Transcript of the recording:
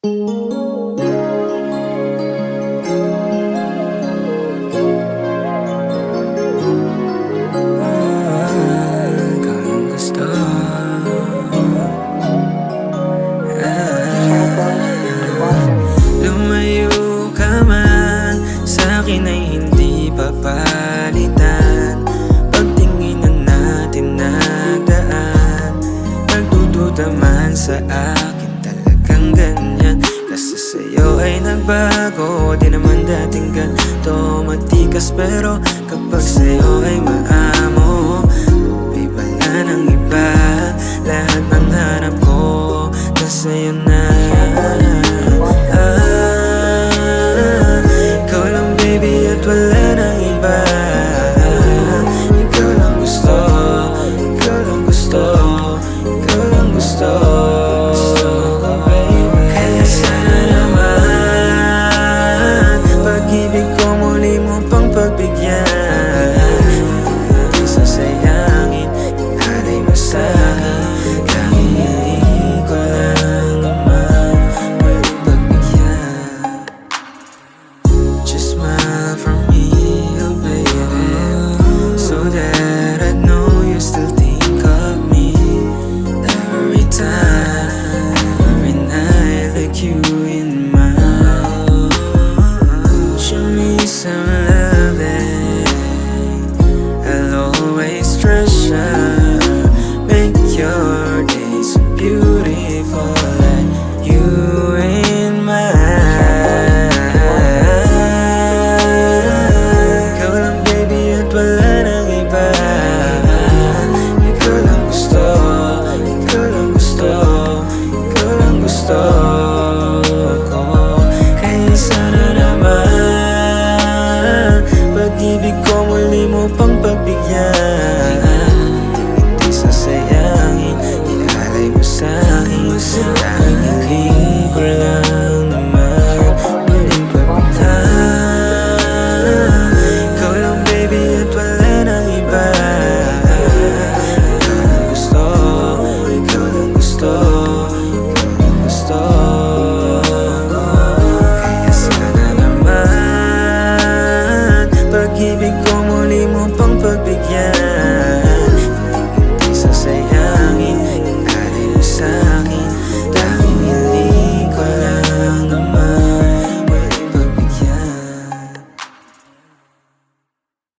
Ikaw yung gusto. Lumayo ka man, sa'kin ay hindi papalitan. Pagtinginan natin na daan, nagdududa man sa akin talagang ganyan. Kasi sa'yo ay nagbago, di naman dating ganito matikas. Pero kapag sa'yo ay maamo, may wala ng iba. Lahat ng hanap ko na sa'yo na.